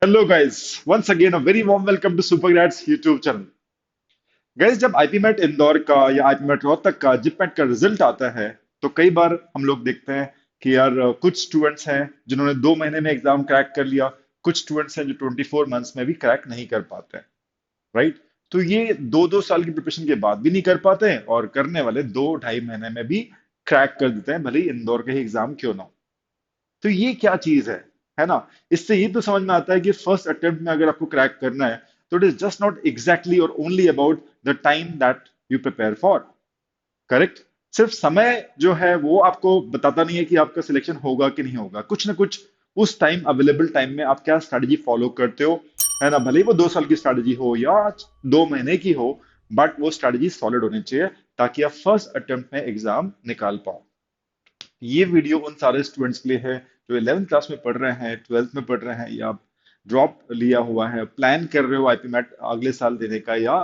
Hello guys, once again a very warm welcome to Supergrads YouTube channel. Guys जब आईपीमेट इंदौर का या आईपीमेट रोहतक का JIPMAT का रिजल्ट आता है तो कई बार हम लोग देखते हैं कि यार कुछ स्टूडेंट्स हैं जिन्होंने 2 महीने में एग्जाम क्रैक कर लिया। कुछ स्टूडेंट्स हैं जो 24 मंथ्स में भी क्रैक नहीं कर पाते हैं। राइट। तो ये 2-2 साल की प्रिपरेशन के बाद भी नहीं कर पाते हैं और करने वाले 2-2.5 महीने में भी क्रैक कर देते हैं, भले ही इंदौर का ही एग्जाम क्यों ना हो। तो ये क्या चीज है ना। इससे ये तो समझ में आता है कि फर्स्ट अटेम्प्ट में अगर आपको क्रैक करना है तो it is just not exactly और only about the time that you prepare for. Correct. सिर्फ समय जो है वो आपको बताता नहीं है कि आपका सिलेक्शन होगा कि नहीं होगा। कुछ ना कुछ उस टाइम अवेलेबल टाइम में आप क्या स्ट्रैटेजी फॉलो करते हो, है ना। भले ही वो 2 साल की स्ट्रैटेजी हो या 2 महीने की हो, बट वो स्ट्रैटेजी सॉलिड होनी चाहिए ताकि आप फर्स्ट अटेम्प्ट में एग्जाम निकाल पाओ। ये वीडियो उन सारे स्टूडेंट्स के लिए है जो 11th क्लास में पढ़ रहे हैं, 12th में पढ़ रहे हैं, या ड्रॉप लिया हुआ है, प्लान कर रहे हो आईपी मैट अगले साल देने का या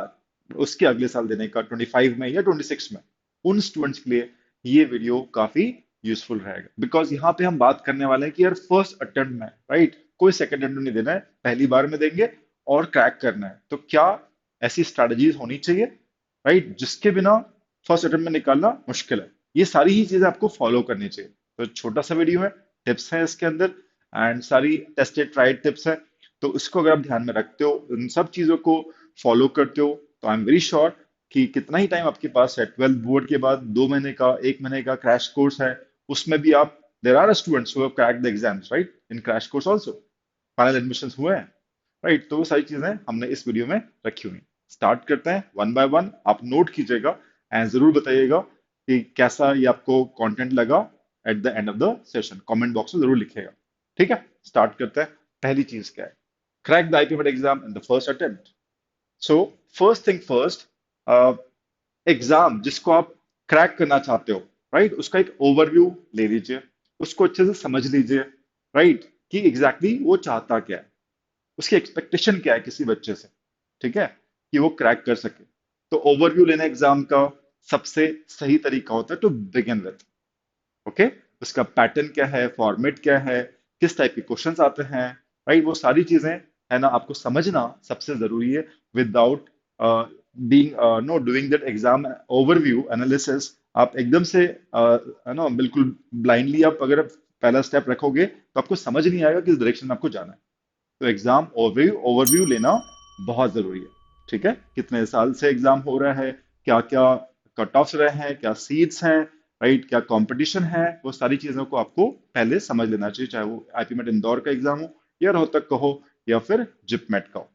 उसके अगले साल देने का 25 में या 26 में। उन स्टूडेंट्स के लिए ये वीडियो काफी यूजफुल रहेगा, बिकॉज यहाँ पे हम बात करने वाले हैं कि यार फर्स्ट अटेम्प्ट में, राइट, कोई सेकंड अटेम्प्ट नहीं देना है, पहली बार में देंगे और क्रैक करना है। तो क्या ऐसी स्ट्रैटेजीज होनी चाहिए, राइट, जिसके बिना फर्स्ट अटेम्प्ट में निकालना मुश्किल है। ये सारी ही चीजें आपको फॉलो करनी चाहिए। तो छोटा सा वीडियो है, टिप्स हैं इसके अंदर, एंड सारी टेस्टेड ट्राइड टिप्स है। तो इसको अगर आप ध्यान में रखते हो, इन सब चीजों को फॉलो करते हो, तो आई एम वेरी श्योर कि कितना ही टाइम आपके पास है, 12th बोर्ड के बाद 2 महीने का 1 महीने का क्रैश कोर्स है, उसमें भी आप, there are students who have cracked the exams right in crash course also, final admission हुए हैं। राइट। तो वो सारी चीजें हमने इस वीडियो में रखी हुई हैं। स्टार्ट करते हैं वन बाय वन। आप नोट कीजिएगा एंड जरूर बताइएगा कि कैसा ये आपको कंटेंट लगा। At the end of the session comment box में जरूर लिखिएगा। ठीक है, स्टार्ट करते हैं। पहली चीज क्या है? Crack the IPMAT exam in the first attempt. So first thing first, exam जिसको आप क्रैक करना चाहते हो, राइट, उसका एक ओवरव्यू ले लीजिए, उसको अच्छे से समझ लीजिए, राइट, कि एग्जैक्टली exactly वो चाहता क्या है, उसकी एक्सपेक्टेशन क्या है किसी बच्चे से, ठीक है, कि वो क्रैक कर सके। तो ओवरव्यू लेना एग्जाम का सबसे सही तरीका होता है टू बिगिन विथ। ओके। उसका पैटर्न क्या है, फॉर्मेट क्या है, किस टाइप के क्वेश्चंस आते हैं, राइट, वो सारी चीजें, है ना, आपको समझना सबसे जरूरी है। Without being know doing that exam overview analysis, आप एकदम से है ना, बिल्कुल ब्लाइंडली आप अगर पहला स्टेप रखोगे तो आपको समझ नहीं आएगा किस डायरेक्शन में आपको जाना है। तो एग्जाम ओवरव्यू ओवरव्यू लेना बहुत जरूरी है। ठीक है, कितने साल से एग्जाम हो रहा है, क्या क्या कट ऑफ्स रहे हैं, क्या सीट्स हैं, राइट, क्या कंपटीशन है, वो सारी चीजों को आपको पहले समझ लेना चाहिए, चाहे वो आईपीमेट इंदौर का एग्जाम हो या रोहतक का हो या फिर जिपमेट का हो।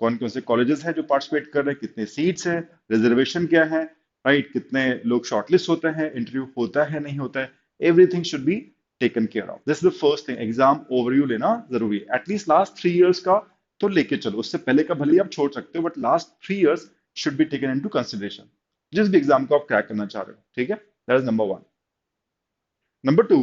कौन कौन से कॉलेजेस हैं जो पार्टिसिपेट कर रहे हैं, कितने सीट्स हैं, रिजर्वेशन क्या है, राइट, कितने लोग शॉर्टलिस्ट होते हैं, इंटरव्यू होता है नहीं होता है, everything should be taken care of. This is the first thing, exam overview लेना जरूरी है। एटलीस्ट लास्ट 3 इयर्स का तो लेके चलो, उससे पहले का भले ही आप छोड़ सकते हो, but last 3 years should be taken into consideration जिस भी एग्जाम को आप क्रैक करना चाह रहे हो। ठीक है, that is number one. Number two,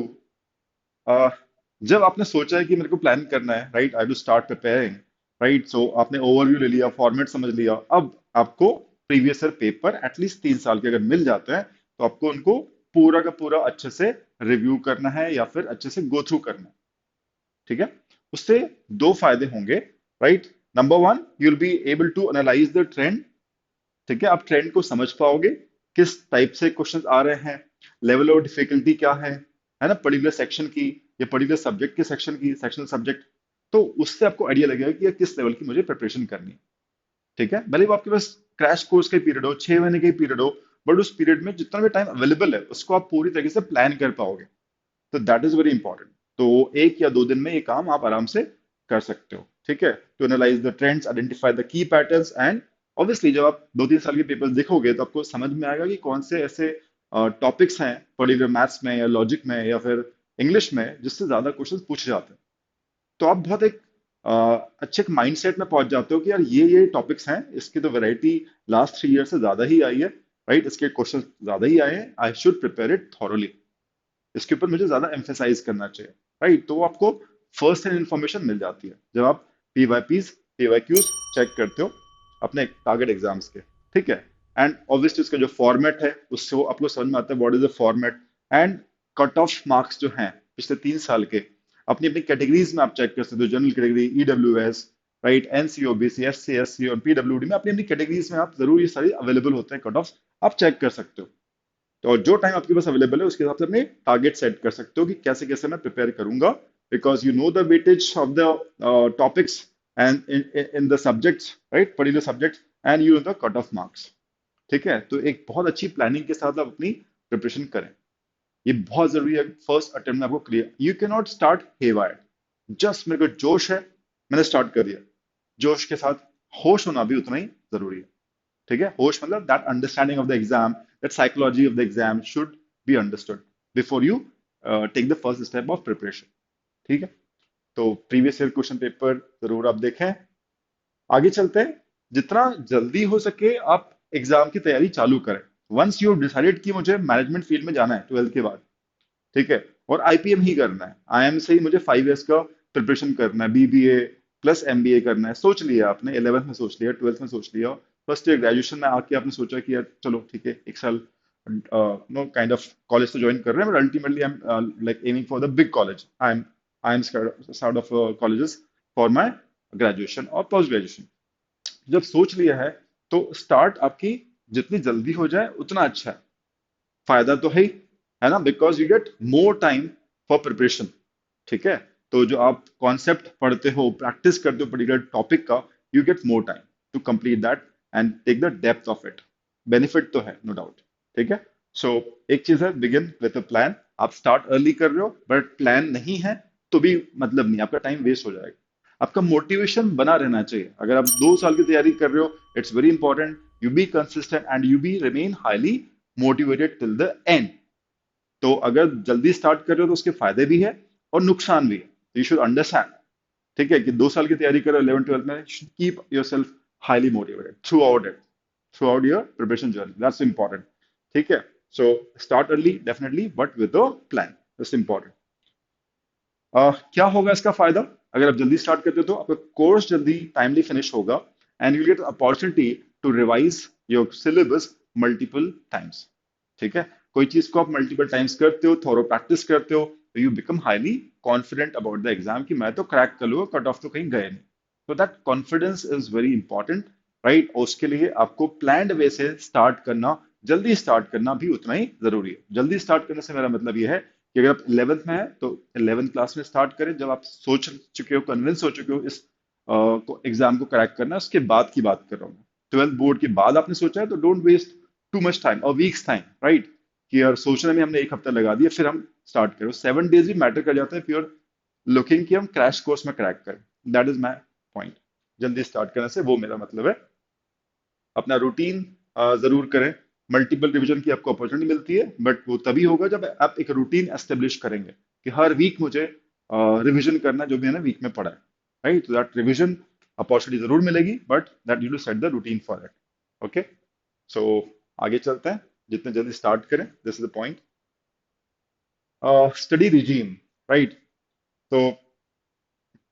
जब आपने सोचा है कि मेरे को प्लान करना है, right, I to start preparing, right, so आपने ओवरव्यू ले लिया, फॉर्मेट समझ लिया, अब आपको प्रीवियस ईयर पेपर एटलीस्ट 3 साल के अगर मिल जाते हैं तो आपको उनको पूरा का पूरा अच्छे से रिव्यू करना है या फिर अच्छे से गो थ्रू करना है। ठीक है, उससे दो फायदे होंगे, right. Number one, you will be able to analyse the trend. ठीक है, आप ट्रेंड को समझ पाओगे, किस टाइप से क्वेश्चंस आ रहे हैं, लेवल ऑफ डिफिकल्टी क्या है ना, पर्टिकुलर सेक्शन की या पर्टिकुलर सब्जेक्ट के सेक्शन की, सेक्शनल सब्जेक्ट। तो उससे आपको आइडिया लगेगा कि यार किस लेवल की मुझे प्रिपरेशन करनी है। ठीक है, भले वो आपके पास क्रैश कोर्स का पीरियड हो, 6 महीने का पीरियड हो, बट उस पीरियड में जितना भी टाइम अवेलेबल है उसको आप पूरी तरीके से प्लान कर पाओगे। तो दैट इज वेरी इंपॉर्टेंट। तो 1 या 2 दिन में ये काम आप आराम से कर सकते हो। ठीक है, to analyse the trends, identify the key patterns, and obviously जब आप 2-3 साल के पेपर्स देखोगे तो आपको समझ में आएगा कि कौन से ऐसे टॉपिक्स हैं पर्टिकुलर मैथ्स में या लॉजिक में या फिर इंग्लिश में जिससे ज्यादा क्वेश्चन पूछे जाते हैं। तो आप बहुत एक अच्छे एक माइंडसेट में पहुंच जाते हो कि यार ये टॉपिक्स हैं, इसकी तो वैरायटी लास्ट 3 ईयर से ज्यादा ही आई है, राइट, इसके क्वेश्चन ज्यादा ही आए हैं, I should prepare it thoroughly, इसके ऊपर मुझे ज्यादा एम्फेसाइज करना चाहिए। राइट, तो आपको फर्स्ट हैंड इंफॉर्मेशन मिल जाती है जब आप पीवाईक्यूज चेक करते हो अपने टारगेट एग्जाम्स के। ठीक है, एंड ऑब्वियसली उसका जो फॉर्मेट है उससे वो आपको समझ में आता है what is the format, and cut off marks जो हैं पिछले 3 साल के, अपनी अपनी कैटेगरीज में आप चेक कर सकते हो, general category, EWS, right, NC OBC, SC, SC और पीडब्ल्यूडी में अपनी अपनी कैटेगरीज में आप जरूर ये सारी अवेलेबल होते हैं कट ऑफ, आप चेक कर सकते हो। तो जो टाइम आपके पास अवेलेबल है उसके हिसाब से अपने टारगेट सेट कर सकते हो कि कैसे कैसे मैं प्रिपेयर करूंगा, because you know the weightage of the topics and in the subjects, right, particular subjects, and you know the cut off marks. ठीक है, तो एक बहुत अच्छी प्लानिंग के साथ आप अपनी प्रिपरेशन करें, ये बहुत जरूरी है फर्स्ट अटेम्प्ट में आपको clear. You can not start haywired, just मेरे को जोश है, मैंने स्टार्ट कर दिया, जोश के साथ होश होना भी उतना ही जरूरी है। ठीक है, होश मतलब that understanding of the exam, that psychology of the exam should be understood before you take the first step of preparation. ठीक है, तो प्रीवियस ईयर क्वेश्चन पेपर जरूर आप देखें। आगे चलते हैं, जितना जल्दी हो सके आप एग्जाम की तैयारी चालू करें। वंस यू डिसाइडेड कि मुझे मैनेजमेंट फील्ड में जाना है 12th के बाद, ठीक है, और आईपीएम ही करना है, आईएम से ही मुझे 5 इयर्स का प्रिपरेशन करना है, बीबीए प्लस एमबीए करना है, सोच लिया आपने, 11th में सोच लिया, 12th में सोच लिया, फर्स्ट ईयर ग्रेजुएशन में आके आपने सोचा कि यार चलो ठीक है, एक साल नो काइंड ऑफ कॉलेज तो ज्वाइन कर रहे हैं, but ultimately I am like aiming for the big college, I am start of colleges for my graduation और पोस्ट ग्रेजुएशन। जब सोच लिया है तो स्टार्ट आपकी जितनी जल्दी हो जाए उतना अच्छा है, फायदा तो है ना, because you get more time for preparation. ठीक है, तो जो आप कॉन्सेप्ट पढ़ते हो, प्रैक्टिस करते हो पर्टिकुलर टॉपिक का, you get more time to complete that and take the depth of it. Benefit तो है, नो डाउट। ठीक है, सो एक चीज है, बिगिन विथ अ प्लान। आप स्टार्ट अर्ली कर रहे हो बट प्लान नहीं है तो भी मतलब नहीं, आपका टाइम वेस्ट हो जाएगा। आपका मोटिवेशन बना रहना चाहिए, अगर आप 2 साल की तैयारी कर रहे हो, it's very important you be consistent and you be remain highly motivated till the end. तो अगर जल्दी स्टार्ट कर रहे हो तो उसके फायदे भी है और नुकसान भी है, यू शुड अंडरस्टैंड। ठीक है, कि 2 साल की तैयारी करो 11th 12th में, keep your self highly motivated through out it, through out your preparation journey, that's important. ठीक है, so start early definitely but with a plan, that's important. क्या होगा इसका फायदा, अगर आप जल्दी स्टार्ट करते हो तो आपका कोर्स जल्दी टाइमली फिनिश होगा and you get opportunity to revise your syllabus multiple times. ठीक है, कोई चीज को आप मल्टीपल टाइम्स करते हो, थोरो प्रैक्टिस करते हो, तो you become highly confident about the exam कि मैं तो क्रैक कर लूंगा, कट ऑफ तो कहीं गए नहीं। तो that confidence is very important, right, और उसके लिए आपको प्लान्ड वे से स्टार्ट करना, जल्दी स्टार्ट करना भी उतना ही जरूरी है। जल्दी स्टार्ट करने से मेरा मतलब यह है कि अगर आप 11th में है तो 11th क्लास में स्टार्ट करें, जब आप सोच चुके हो, कन्विंस हो चुके हो इस एग्जाम को क्रैक करना, उसके बाद की बात कर रहा हूँ। 12th बोर्ड के बाद आपने सोचा है तो don't waste too much time और वीक्स टाइम, राइट, कि यार सोचने में हमने 1 हफ्ता लगा दिया फिर हम स्टार्ट करें, 7 डेज भी मैटर कर जाता है, फिर लुकिंग कि हम क्रैश कोर्स में क्रैक करें। दैट इज माई पॉइंट, जल्दी स्टार्ट करने से वो मेरा मतलब है। अपना रूटीन जरूर करें, मल्टीपल रिवीजन की आपको अपॉर्चुनिटी मिलती है, बट वो तभी होगा जब आप एक रूटीन एस्टेब्लिश करेंगे कि हर वीक मुझे रिवीजन करना जो भी है ना वीक में पढ़ा है, राइट, तो दैट रिवीजन अपॉर्चुनिटी जरूर मिलेगी, but that you to set the routine for it. Okay, so आगे चलते हैं, जितने जल्दी स्टार्ट करें, this is the point. Study regime, right, तो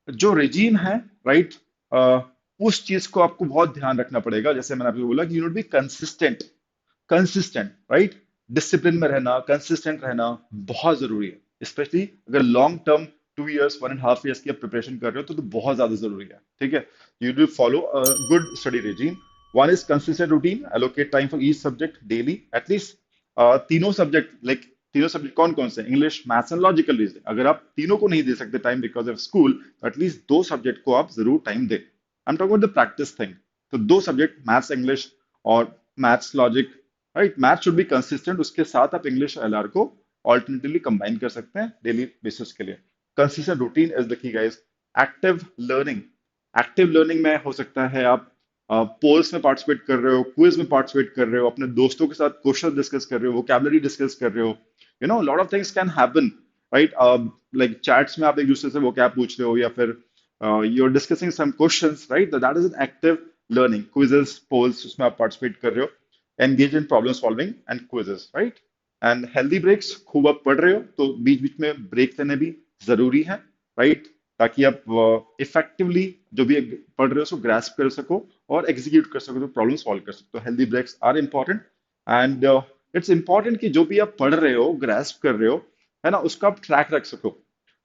जो रिजीम है, राइट, उस चीज को आपको बहुत ध्यान रखना पड़ेगा, जैसे मैंने आपको बोला कि you note be consistent, consistent, right, discipline में रहना, कंसिस्टेंट रहना बहुत जरूरी है, स्पेशली अगर लॉन्ग टर्म 2 इयर्स 1.5 इयर्स की आप प्रिपरेशन कर रहे हो तो बहुत ज्यादा जरूरी है। ठीक है, you do follow a good study regime। One is consistent routine, allocate time for each subject daily at least. तीनों सब्जेक्ट लाइक, तीनों सब्जेक्ट कौन कौन से, English, maths and logical reasoning, अगर आप तीनों को नहीं दे सकते टाइम बिकॉज ऑफ स्कूल, तो एटलीस्ट 2 सब्जेक्ट को आप जरूर time they. I am talking about the practice thing, तो 2 सब्जेक्ट, मैथ्स इंग्लिश और maths logic, right, math should be consistent, उसके साथ आप इंग्लिश एलआर को ऑल्टरनेटिवली कंबाइन कर सकते हैं डेली बेसिस के लिए। Consistent routine is the key guys. Active learning, active learning में हो सकता है आप पोल्स में पार्टिसिपेट कर रहे हो, क्विज में पार्टिसिपेट कर रहे हो, अपने दोस्तों के साथ क्वेश्चन डिस्कस कर रहे हो, वोकैबुलरी डिस्कस कर रहे हो, you know lot of things can happen, right, like chats में आप एक दूसरे से वो क्या पूछ रहे हो, या फिर you are discussing some questions, right, that is an active learning. Quizzes, polls, उसमें आप पार्टिसिपेट कर रहे हो, engage in problem solving and quizzes, right, and healthy breaks, खूब आप पढ़ रहे हो तो बीच बीच में ब्रेक लेने भी जरूरी है, राइट, ताकि आप इफेक्टिवली जो भी पढ़ रहे हो उसको ग्रास्प कर सको और एग्जीक्यूट कर सको, तो प्रॉब्लम सॉल्व कर सको। तो healthy breaks are important and it's important कि जो भी आप पढ़ रहे हो, ग्रास्प कर रहे हो, है ना, उसका आप ट्रैक रख सको।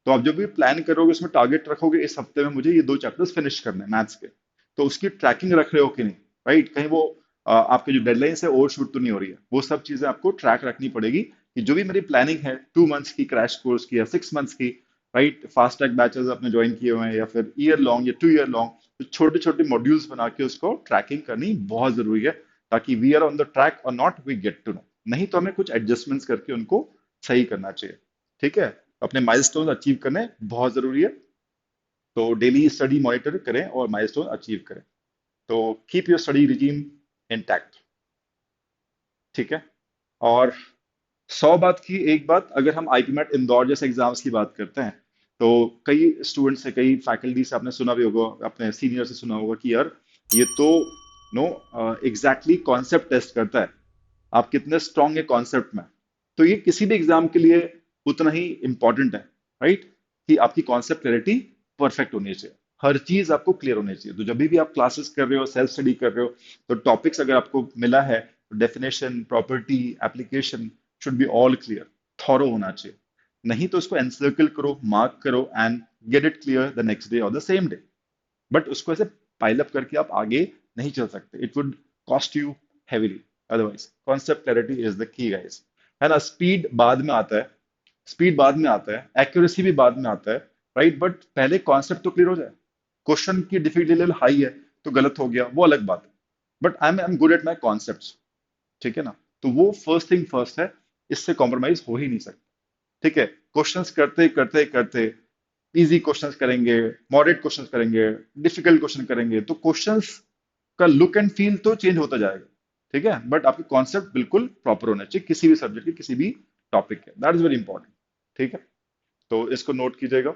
तो आप जब भी प्लान करोगे उसमें टारगेट रखोगे इस हफ्ते में मुझे ये 2 चैप्टर्स फिनिश करने हैं मैथ्स के, तो उसकी ट्रैकिंग रख रहे हो कि नहीं, राइट? कहीं वो आपकी जो डेडलाइन है ओवर शूट तो नहीं हो रही है, वो सब चीजें आपको ट्रैक रखनी पड़ेगी कि जो भी मेरी प्लानिंग है 2 मंथ्स की क्रैश कोर्स की या 6 मंथ्स की, राइट, फास्ट ट्रैक बैचेस आपने ज्वाइन किए हुए हैं या फिर ईयर लॉन्ग या 2 ईयर लॉन्ग, तो छोटे छोटे मॉड्यूल्स बना के उसको ट्रैकिंग करनी बहुत जरूरी है, ताकि we are on the track और not we get to know. नहीं तो हमें कुछ एडजस्टमेंट्स करके उनको सही करना चाहिए, ठीक है? अपने माइलस्टोन अचीव करने बहुत जरूरी है, तो डेली स्टडी मॉनिटर करें और माइलस्टोन अचीव करें। तो keep your study regime intact, ठीक है? और 100 बात की एक बात, अगर हम आईपीमेट इंदौर जैसे एग्जाम्स की बात करते हैं, तो कई स्टूडेंट से, कई फैकल्टी से आपने सुना भी होगा, अपने सीनियर से सुना होगा कि यार ये तो नो एग्जैक्टली कॉन्सेप्ट टेस्ट करता है, आप कितने स्ट्रांग है कॉन्सेप्ट में। तो ये किसी भी एग्जाम के लिए उतना ही इंपॉर्टेंट है, राइट, कि आपकी कॉन्सेप्ट क्लैरिटी परफेक्ट होनी चाहिए, हर चीज आपको क्लियर होनी चाहिए। तो जब भी आप क्लासेस कर रहे हो, सेल्फ स्टडी कर रहे हो, तो टॉपिक्स अगर आपको मिला है, definition, property, application should be all clear, thorough होना चाहिए। नहीं तो उसको एनसर्कल करो, मार्क करो and get it clear the next day और द सेम डे, बट उसको ऐसे पाइल अप करके आप आगे नहीं चल सकते, it would cost you heavily. Otherwise concept clarity is the key guys, है ना? स्पीड बाद में आता है, स्पीड बाद में आता है, एक्यूरेसी भी बाद में आता है, राइट, बट पहले कॉन्सेप्ट तो क्लियर हो जाए। क्वेश्चन की डिफिकल्टी लेवल हाई है तो गलत हो गया, वो अलग बात है, but I am good at my concept, ठीक है ना? तो वो फर्स्ट थिंग फर्स्ट है, इससे कॉम्प्रोमाइज हो ही नहीं सकता, ठीक है? क्वेश्चंस करते करते करते इजी क्वेश्चंस करेंगे, मॉडरेट क्वेश्चंस करेंगे, डिफिकल्ट क्वेश्चन करेंगे, तो क्वेश्चंस का लुक एंड फील तो चेंज होता जाएगा, ठीक है? बट आपके कॉन्सेप्ट बिल्कुल प्रॉपर होना चाहिए किसी भी सब्जेक्ट के, किसी भी टॉपिक के, दैट इज वेरी इंपॉर्टेंट, ठीक है? तो इसको नोट कीजिएगा।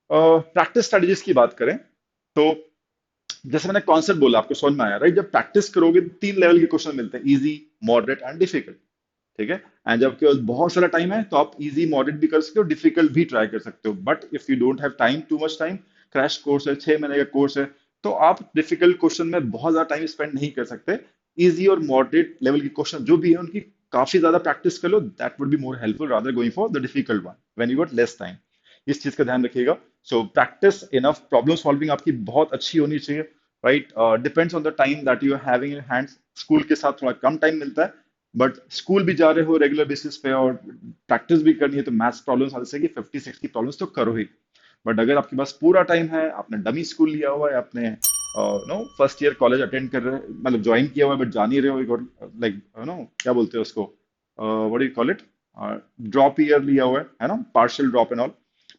प्रैक्टिस स्ट्रेटजीज की बात करें, तो जैसे मैंने कॉन्सेप्ट बोला, आपको समझ में आया, राइट? जब प्रैक्टिस करोगे 3 लेवल के क्वेश्चन मिलते हैं, इजी, मॉडरेट एंड डिफिकल्ट, ठीक है? एंड जब आपके पास बहुत सारा टाइम है तो आप इजी, मॉडरेट भी कर सकते हो, डिफिकल्ट भी ट्राई कर सकते हो, but if you don't have time, to much time, crash course है, 6 महीने का कोर्स है, तो आप डिफिकल्ट क्वेश्चन में बहुत ज्यादा टाइम स्पेंड नहीं कर सकते। इजी और मॉडरेट लेवल के क्वेश्चन जो भी है उनकी काफी ज्यादा प्रैक्टिस कर लो, that would be more helpful rather going for the difficult one when you got less time. इस चीज का ध्यान रखिएगा। So practice enough, problem solving आपकी बहुत अच्छी होनी चाहिए, right? Depends on the time that you are having in hands, school के साथ थोड़ा कम टाइम मिलता है, बट स्कूल भी जा रहे हो रेगुलर बेसिस पे और प्रैक्टिस भी करनी है, तो मैथ्स प्रॉब्लम्स जैसे कि 50-60 प्रॉब्लम्स तो करो ही। बट अगर आपके पास पूरा टाइम है, आपने डमी स्कूल लिया हुआ है, आपने know first year college attend कर रहे हैं, मतलब ज्वाइन किया हुआ है बट जा नहीं रहे हो, लाइक नो क्या बोलते हैं उसको, what do you call it, drop year लिया हुआ है ना, पार्शियल ड्रॉप एंड ऑल,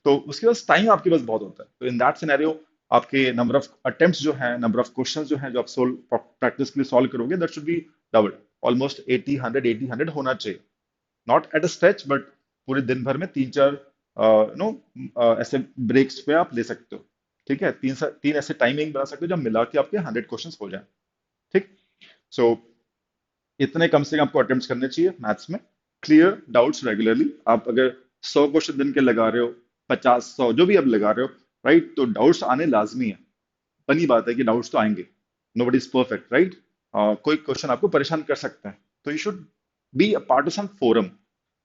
तो उसके पास टाइम आपके पास बहुत होता है, तो इन दैट सिनेरियो आपके नंबर ऑफ अटेम्प्ट्स जो है, नंबर ऑफ क्वेश्चंस जो है जो आप सोल्व प्रैक्टिस के लिए सॉल्व करोगे, that should be double, almost 80-100 होना चाहिए, not at a stretch, but पूरे दिन भर में 3-4 नो ऐसे ब्रेक्स पे आप ले सकते हो, ठीक है? तीन ऐसे टाइमिंग बना सकते हो जब मिला के आपके 100 क्वेश्चंस हो जाए, ठीक? सो इतने कम से कम आपको अटेम्प्ट्स करने चाहिए मैथ्स में, क्लियर डाउट्स रेगुलरली। आप अगर 100 क्वेश्चन दिन के लगा रहे हो, 50, 100 जो भी आप लगा रहे हो, राइट, तो डाउट्स आने लाजमी है, बनी बात है कि डाउट्स तो आएंगे, nobody is perfect, right? कोई क्वेश्चन आपको परेशान कर सकता है, तो you should be a part of some forum,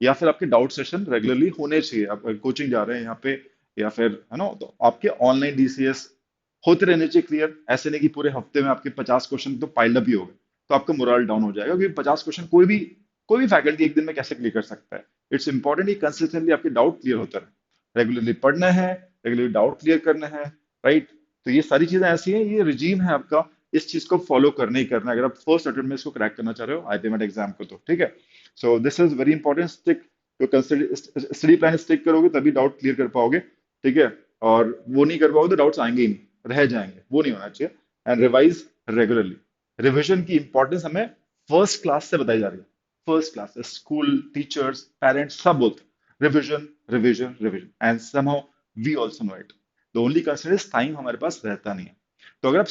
या फिर आपके डाउट सेशन रेगुलरली होने चाहिए। आप कोचिंग जा रहे हैं यहाँ पे, या फिर है ना, तो आपके ऑनलाइन डीसीएस होते रहने चाहिए क्लियर, ऐसे नहीं कि पूरे हफ्ते में आपके 50 क्वेश्चन तो पाइल्ड अप ही हो गए, तो आपका मोरल डाउन हो जाएगा, क्योंकि 50 क्वेश्चन कोई भी फैकल्टी एक दिन में कैसे क्लियर कर सकता है। इट्स इंपॉर्टेंट कि कंसिस्टेंटली आपके डाउट क्लियर होता रहे, रेगुलरली पढ़ना है, रेगुलरली डाउट क्लियर करना है, राइट? तो ये सारी चीजें ऐसी हैं, ये रिजीम है आपका, इस चीज को फॉलो करने ही करना है, अगर आप फर्स्ट अटेम्प्ट में इसको क्रैक करना चाह रहे हो आईपीएमएट एग्जाम को, तो ठीक है? So this is very important, stick तो स्टडी प्लान स्टिक करोगे तभी डाउट क्लियर कर पाओगे, ठीक है? और वो नहीं कर पाओगे तो डाउट्स आएंगे ही नहीं, रह जाएंगे, वो नहीं होना चाहिए। एंड रिवाइज रेगुलरली, रिविजन की इंपॉर्टेंस हमें फर्स्ट क्लास से बताई जा रही है, फर्स्ट क्लास से स्कूल, टीचर्स, पेरेंट्स सब बोलते revision revision revision, and somehow we also know it, the only concern is time हमारे पास रहता नहीं है। तो अगर आप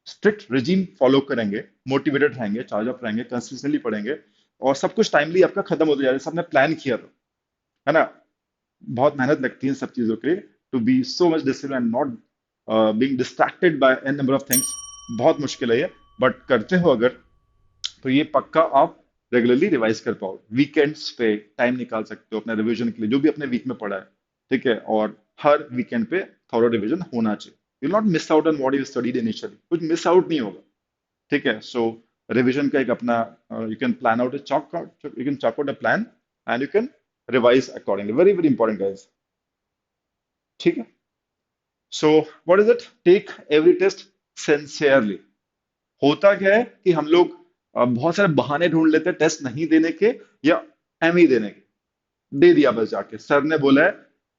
स्ट्रिक्ट रिजीम फॉलो करेंगे, मोटिवेटेड रहेंगे, चार्ज अप रहेंगे, कंसिस्टेंटली पढ़ेंगे, और सब कुछ टाइमली आपका खत्म होता जाएगा, सबने प्लान किया था, है ना? बहुत मेहनत लगती है इन सब चीजों के लिए, to be so much discipline and not being distracted by an number of things, बहुत मुश्किल है ये, बट करते हो अगर, तो ये पक्का आप रेगुलरली रिवाइज कर पाओ, वीकेंड्स पे टाइम निकाल सकते हो अपने रिवीजन के लिए जो भी अपने वीक में पढ़ा है, ठीक है, और हर वीकेंड पे थॉरो रिवीजन होना चाहिए। You not miss out on what you studied initially, कुछ मिस आउट नहीं होगा, ठीक है। सो रिवीजन का एक अपना, you can plan out, chalk out, you can chalk out a plan and you can revise accordingly, very very important guys, ठीक है। So what is it, take every test sincerely. होता क्या है कि हम लोग बहुत सारे बहाने ढूंढ लेते हैं टेस्ट नहीं देने के, या एम ही देने के, दे दिया बस जाके, सर ने बोला है,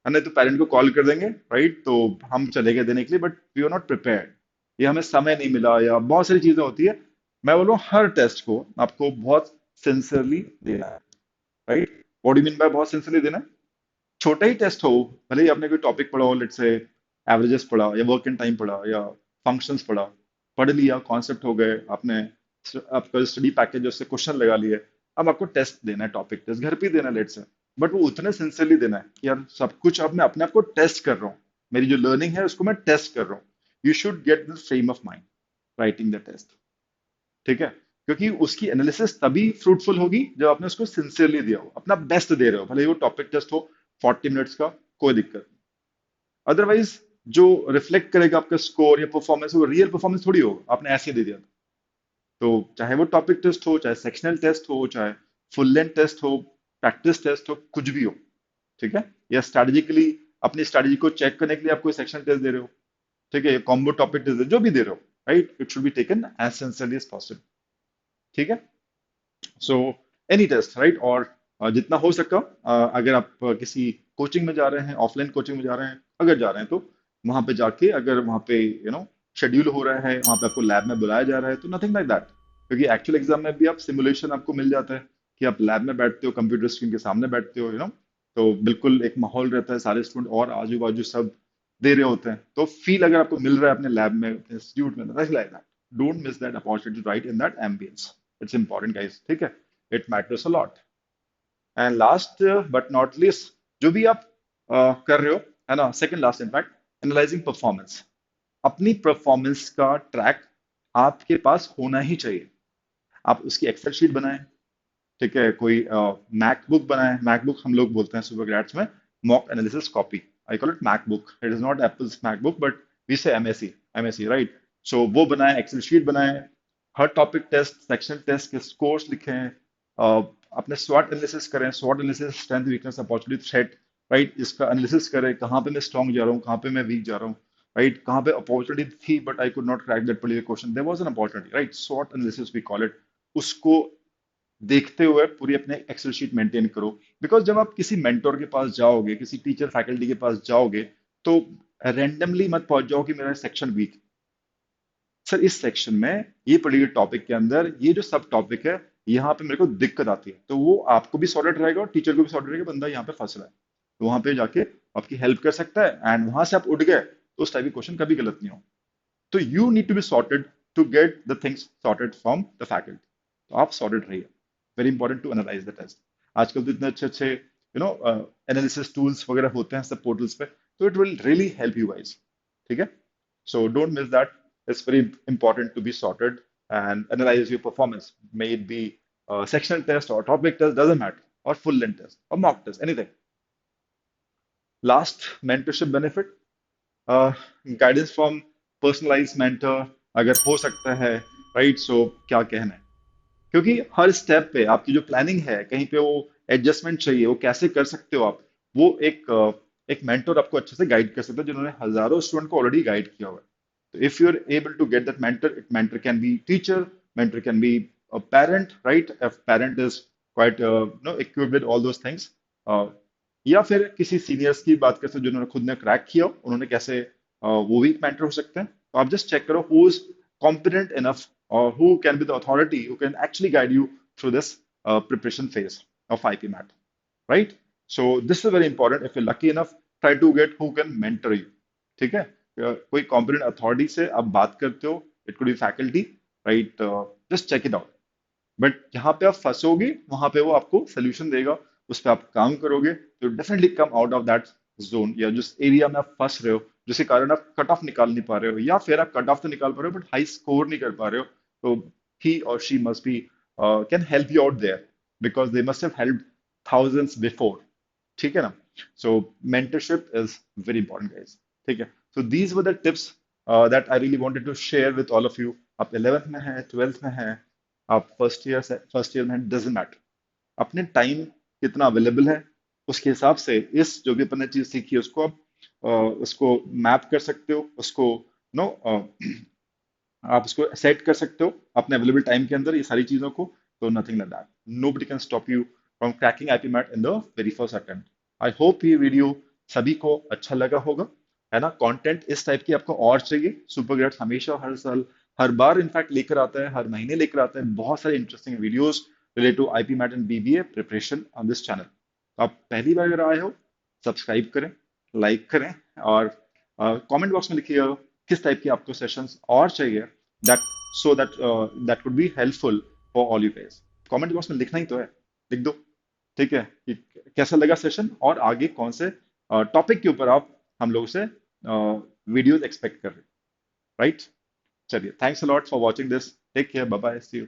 नहीं तो पेरेंट को कॉल कर देंगे, राइट, तो हम चले गए देने के लिए, but we are not prepared, या हमें समय नहीं मिला, या बहुत सारी चीजें होती है। मैं बोल रहा हूँ हर टेस्ट को आपको बहुत सिंसियरली देना है, right. What do mean by बहुत सिंसियरली देना है? छोटा ही टेस्ट हो, भले ही आपने कोई टॉपिक पढ़ा हो, लेट्स से एवरेजेस पढ़ा, या वर्क इन टाइम पढ़ा, या फंक्शंस पढ़ा, पढ़ लिया, कॉन्सेप्ट हो गए, आपने आपका स्टडी पैकेज उससे क्वेश्चन लगा लिए, अब आपको टेस्ट देना है, टॉपिक टेस्ट घर पे ही देना है, लेट्स से, बट वो उतने सिंसियरली देना है कि यार सब कुछ अब मैं अपने आप को टेस्ट कर रहा हूँ, मेरी जो लर्निंग है उसको मैं टेस्ट कर रहा हूँ। You should get the frame of mind writing the test, ठीक है, क्योंकि उसकी एनालिसिस तभी फ्रूटफुल होगी जब आपने उसको सिंसियरली दिया हो, अपना बेस्ट दे रहे हो, भले ही वो टॉपिक टेस्ट हो 40 मिनट्स का, कोई दिक्कत नहीं। अदरवाइज जो रिफ्लेक्ट करेगा आपका स्कोर या परफॉर्मेंस, वो रियल परफॉर्मेंस थोड़ी होगा, आपने ऐसे दे दिया। तो चाहे वो टॉपिक टेस्ट हो, चाहे सेक्शनल टेस्ट हो, चाहे फुल लेंथ टेस्ट हो, प्रैक्टिस टेस्ट हो, कुछ भी हो, ठीक है, या स्ट्रैटेजिकली अपनी स्ट्रैटेजी को चेक करने के लिए आप कोई सेक्शन टेस्ट दे रहे हो, ठीक है, कॉम्बो टॉपिक टेस्ट जो भी दे रहे हो, right, it should be taken as sincerely as possible, ठीक है। सो एनी टेस्ट, राइट, और जितना हो सका, अगर आप किसी कोचिंग में जा रहे हैं, ऑफलाइन कोचिंग में जा रहे हैं, अगर जा रहे हैं तो वहां पे जाके, अगर वहां पे शेड्यूल हो रहा है, वहां पे आपको लैब में बुलाया जा रहा है, तो नथिंग लाइक दैट, क्योंकि एक्चुअल एग्जाम में भी आप सिमुलेशन आपको मिल जाता है कि आप लैब में बैठते हो, कंप्यूटर स्क्रीन के सामने बैठते हो, तो बिल्कुल एक माहौल रहता है, सारे स्टूडेंट और आजू बाजू सब दे रहे होते हैं, तो फील अगर आपको मिल रहा है अपने लैब में, अपने इंस्टीट्यूट में, nothing like that, don't miss that opportunity right in that ambience, it's important guys, ठीक है, it matters a lot. And last but not least, जो भी आप कर रहे हो, है ना, second last in fact, analysing performance, अपनी परफॉर्मेंस का ट्रैक आपके पास होना ही चाहिए। आप उसकी एक्सेल शीट बनाएं, ठीक है, कोई मैकबुक बनाएं, मैकबुक हम लोग बोलते हैं सुपर ग्रेड्स में, mock analysis copy, I call it MacBook, it is not Apple's MacBook, but we say MSC, MSC, right. So वो बनाएं, एक्सेल शीट बनाएं, हर टॉपिक टेस्ट, सेक्शन टेस्ट के स्कोर्स लिखें, अपने स्वॉट एनालिसिस करें, स्वॉट analysis, strength, weakness, opportunity, threat, right, इसका एनालिसिस करें, कहाँ पे मैं स्ट्रॉन्ग जा रहा हूँ, कहाँ पे मैं वीक जा रहा हूँ, राइट, कहाँ पे अपॉर्चुनिटी थी but I could not crack that particular question, there was an opportunity, right, स्वॉट एनालिसिस वी कॉल इट, उसको देखते हुए पूरी अपने एक्सेल शीट मेंटेन करो। बिकॉज जब आप किसी मेंटोर के पास जाओगे, किसी टीचर फैकल्टी के पास जाओगे, तो रैंडमली मत पहुंच जाओ कि मेरा सेक्शन वीक, सर इस सेक्शन में ये पर्टिकुलर टॉपिक के अंदर ये जो सब टॉपिक है, यहाँ पे मेरे को दिक्कत आती है, तो वो आपको भी सॉर्टेड रहेगा और टीचर को भी सॉर्टेड रहेगा, बंदा यहाँ पे फंस रहा है, तो वहां पे जाके आपकी हेल्प कर सकता है, एंड वहां से आप उठ गए तो उस टाइप की क्वेश्चन कभी गलत नहीं हो। तो you need to be sorted to get the things sorted from the faculty, तो आप सॉर्टेड रहिए, very important to analyse the test. आजकल तो इतने अच्छे अच्छे एनालिसिस टूल्स वगैरह होते हैं सब पोर्टल्स पे, तो it will really help you guys, ठीक है। So don't miss that. It's very important to be sorted and analyze your performance. May it be a sectional test or topic test, doesn't matter, or full length test or mock test, anything. Last, mentorship benefit. Guidance from personalized mentor, अगर हो सकता है, right, सो क्या कहना है, क्योंकि हर step पे आपकी जो प्लानिंग है, कहीं पे वो एडजस्टमेंट चाहिए, वो कैसे कर सकते हो आप, वो एक मेंटर आपको अच्छे से गाइड कर सकता है, जिन्होंने हजारों स्टूडेंट को ऑलरेडी गाइड किया हुआ है। तो if you are able to get that mentor, it mentor can be teacher, mentor can be a parent, right, if parent is quite equipped with all those things, या फिर किसी seniors की बात कर सकते हो जिन्होंने खुद ने क्रैक किया, उन्होंने कैसे वो भी मेंटर हो सकते हैं। तो आप जस्ट चेक करो who is competent enough or who can be the authority who can actually guide you through this preparation phase of IPMAT, right? So this is very important. If you're lucky enough, try to get who can mentor you, ठीक है। कोई competent authority से आप बात करते हो, it could be faculty, right? Just check it out. But जहां पे आप फंसोगे वहां पे वो आपको सोल्यूशन देगा, उस पर आप काम करोगे, तो definitely come out of that zone, या जिस एरिया में आप फंस रहे हो, जिसके कारण आप कट ऑफ निकाल नहीं पा रहे हो, या फिर आप कट ऑफ तो निकाल पा रहे हो बट हाई स्कोर नहीं कर पा रहे हो, तो ही और she must be can help you out there because they must have helped thousands before. ठीक है ना? So mentorship is very important, guys. ठीक है? So these were the tips that I really wanted to share with all of you. आप 11th में हैं, 12th में हैं, आप फर्स्ट ईयर में हैं, डजेंट मैटर. अपने टाइम कितना अवेलेबल है उसके हिसाब से इस जो भी अपन ने चीज सीखी है उसको आप उसको मैप कर सकते हो, उसको नो आप उसको सेट कर सकते हो अपने अवेलेबल टाइम के अंदर ये सारी चीजों को. तो nothing like that, nobody can stop you from cracking IPMAT in the very first attempt. I hope ये वीडियो सभी को अच्छा लगा होगा, है ना? कंटेंट इस टाइप की आपको और चाहिए, सुपर ग्रेड्स हमेशा हर साल हर बार इनफैक्ट लेकर आता है, हर महीने लेकर आता है बहुत सारे interesting videos related to IPMAT and BBA preparation on this channel. आप पहली बार अगर आए हो, सब्सक्राइब करें, लाइक करें और कमेंट बॉक्स में लिखिएगा किस टाइप की आपको सेशंस और चाहिए, that so that would be helpful for all you guys. Comment box में लिखना ही तो है, लिख दो. ठीक है कि कैसा लगा सेशन और आगे कौन से टॉपिक के ऊपर आप हम लोगों से वीडियोस एक्सपेक्ट कर रहे हैं, राइट? चलिए, thanks a lot for watching this. Take care, bye bye, see you.